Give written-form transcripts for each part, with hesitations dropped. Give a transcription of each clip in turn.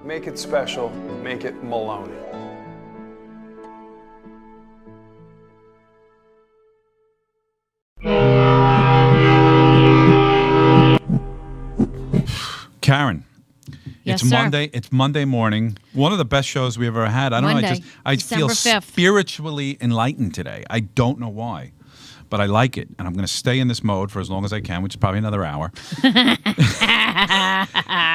Make it special. Make it Maloney. Karen, Yes, it's sir. Monday. It's Monday morning. One of the best shows we ever had. I don't know. Monday, I feel December 5th. spiritually enlightened today. I don't know why, but I like it, and I'm going to stay in this mode for as long as I can, which is probably another hour.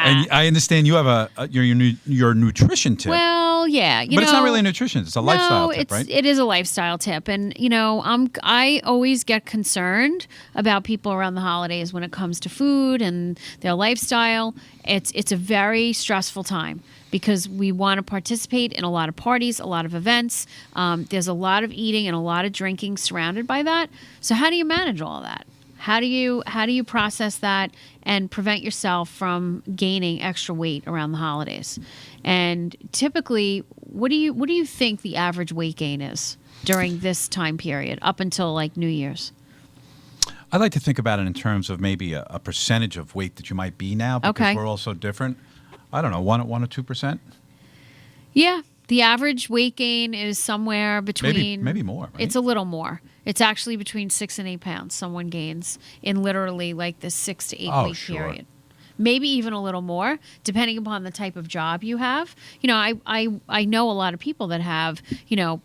And I understand you have your nutrition tip. Well, yeah, but it's not really nutrition; it's a lifestyle tip, right? It is a lifestyle tip, and I always get concerned about people around the holidays when it comes to food and their lifestyle. It's a very stressful time because we want to participate in a lot of parties, a lot of events. There's a lot of eating and a lot of drinking surrounded by that. So how do you manage all of that? How do you process that and prevent yourself from gaining extra weight around the holidays? And typically, what do you think the average weight gain is during this time period up until like New Year's? I like to think about it in terms of maybe a percentage of weight that you might be now because Okay. we're all so different. I don't know, 1 or 2%. Yeah, the average weight gain is somewhere between Maybe more. Right? It's a little more. It's actually between 6 and 8 pounds someone gains in literally like this 6 to 8 week sure. period. Maybe even a little more, depending upon the type of job you have. I know a lot of people that have,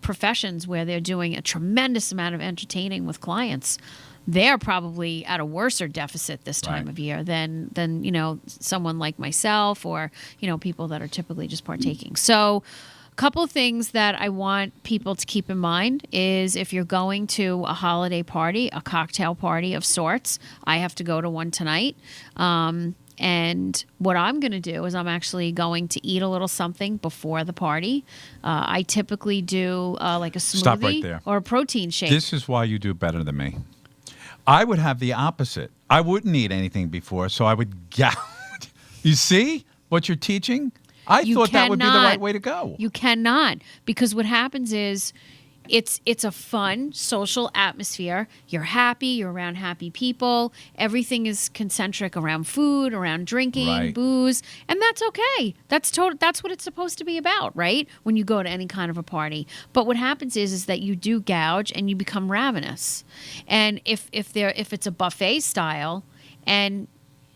professions where they're doing a tremendous amount of entertaining with clients. They're probably at a worser deficit this time Right. of year than someone like myself or, people that are typically just partaking. So a couple of things that I want people to keep in mind is if you're going to a holiday party, a cocktail party of sorts, I have to go to one tonight. And what I'm going to do is I'm actually going to eat a little something before the party. I typically do like a smoothie Stop right there. or a protein shake. This is why you do better than me. I would have the opposite. I wouldn't eat anything before, so I would gouge. You see what you're teaching? I thought that would be the right way to go. You cannot, because what happens is it's a fun social atmosphere. You're happy. You're around happy people. Everything is concentric around food, around drinking, Right. booze, and that's okay. That's what it's supposed to be about, right? When you go to any kind of a party. But what happens is that you do gouge and you become ravenous. And if it's a buffet style and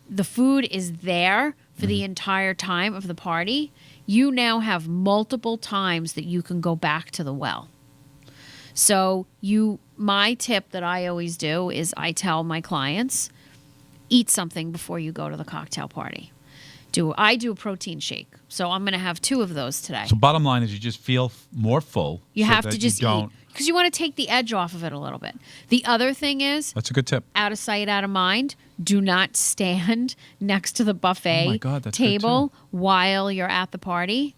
the food is there for the entire time of the party, you now have multiple times that you can go back to the well. So my tip that I always do is I tell my clients, eat something before you go to the cocktail party. I do a protein shake. So I'm going to have 2 of those today. So bottom line is you just feel more full. You so have that to just you eat don't. because you want to take the edge off of it a little bit. The other thing is, That's a good tip. out of sight, out of mind. Do not stand next to the buffet Oh my God, that's good table too. while you're at the party.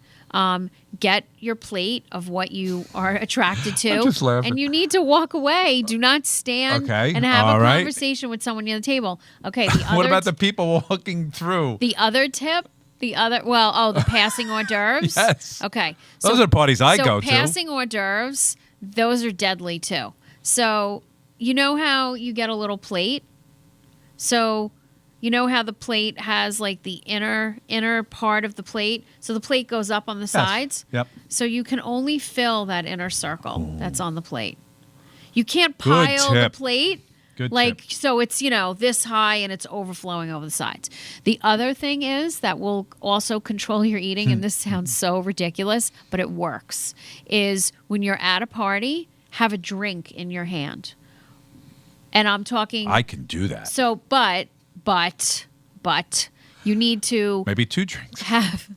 Get your plate of what you are attracted to. I'm just laughing. And you need to walk away. Do not stand Okay, and have all a right. conversation with someone near the table. Okay. The What other about the people walking through? the other tip? The passing hors d'oeuvres? Yes. Okay. Those are the parties I so go to. passing hors d'oeuvres, those are deadly too. So you know how you get a little plate? So you know how the plate has like the inner part of the plate? So the plate goes up on the sides? Yep. So you can only fill that inner circle that's on the plate. You can't Good pile the tip. plate. Good Like, tip. so it's, this high and it's overflowing over the sides. The other thing is that will also control your eating, and this sounds so ridiculous, but it works, is when you're at a party, have a drink in your hand. And I'm talking. I can do that. So, but you need to Maybe 2 drinks. have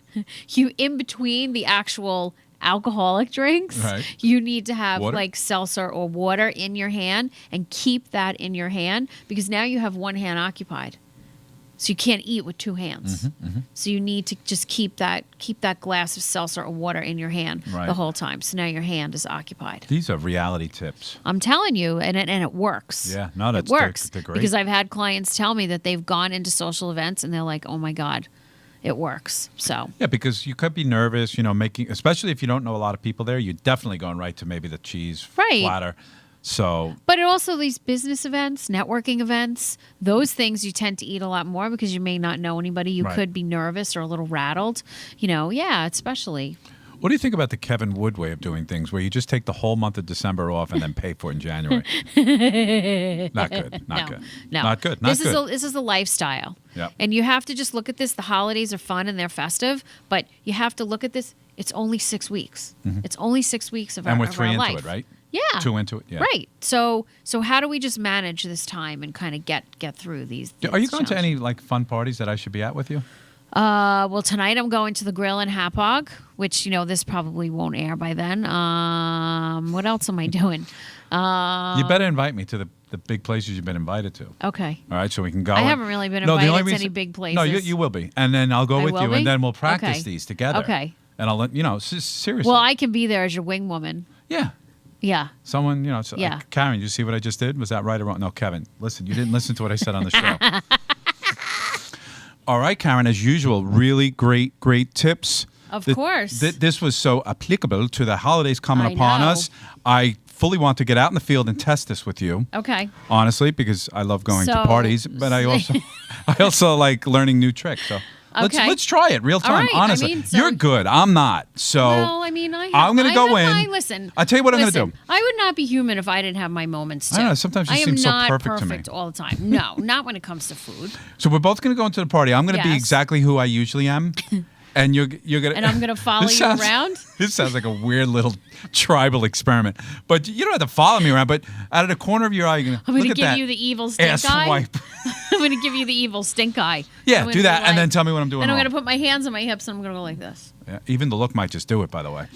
you in between the actual alcoholic drinks, Right. you need to have Water? like seltzer or water in your hand and keep that in your hand because now you have one hand occupied. So you can't eat with 2 hands. So you need to just keep that glass of seltzer or water in your hand Right. the whole time. So now your hand is occupied. These are reality tips. I'm telling you, and it works. Yeah, no, that's it works they're great. because I've had clients tell me that they've gone into social events and they're like, "Oh my God, it works." So Yeah, because you could be nervous, especially if you don't know a lot of people there. You're definitely going right to maybe the cheese Right. platter. So, But also these business events, networking events, those things you tend to eat a lot more because you may not know anybody. You Right. could be nervous or a little rattled. Yeah, especially. what do you think about the Kevin Wood way of doing things, where you just take the whole month of December off and then pay for it in January? Not good. Not good. No. Not good. Not good. This is a lifestyle. Yep. And you have to just look at this. The holidays are fun and they're festive, but you have to look at this. It's only 6 weeks. It's only 6 weeks of And our, we're of 3 our into life. it, right? Yeah. 2 into it. Yeah. Right. So how do we just manage this time and kind of get through these? Are you going to challenges? any fun parties that I should be at with you? Well, tonight I'm going to the Grill in Hapog, which this probably won't air by then. What else am I doing? You better invite me to the big places you've been invited to. Okay. All right, so we can go. I and- haven't really been No, the invited only to any big places. No, you will be, and then I'll go I with will you, be? and then we'll practice Okay. these together. Okay. And I'll let seriously. Well, I can be there as your wing woman. yeah. Yeah. Someone, so, Yeah. Karen, you see what I just did? Was that right or wrong? No, Kevin, listen, you didn't listen to what I said on the show. All right, Karen, as usual, really great tips. Of course. This was so applicable to the holidays coming I upon know. us. I fully want to get out in the field and test this with you. Okay. Honestly, because I love going to So- parties, but I also like learning new tricks. So Okay. let's try it real time. right, I Honestly, mean, so- you're good. I'm not. So Well, I mean, I'm going to go in. Listen. I'll tell you what I'm listen, going to do. I would not be human if I didn't have my moments too. I know, sometimes you I seem am so not perfect to me. all the time. No, not when it comes to food. So we're both going to go into the party. I'm going to be Yes. exactly who I usually am. And you're going to. And I'm gonna follow you around? This sounds like a weird little tribal experiment. But you don't have to follow me around. But out of the corner of your eye, you're going to I'm look going to at give that you the evil stink ass eye. wipe. I'm going to give you the evil stink eye. Yeah, I'm gonna do that, be and then like- tell me what I'm doing And I'm wrong. going to put my hands on my hips and I'm going to go like this. Yeah, even the look might just do it, by the way.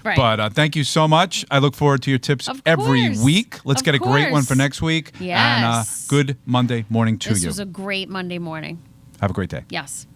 Right. But thank you so much. I look forward to your tips Of every course. week. Let's Of get a great one for course. next week. Yes. And good Monday morning to This you. was a great Monday morning. Have a great day. Yes.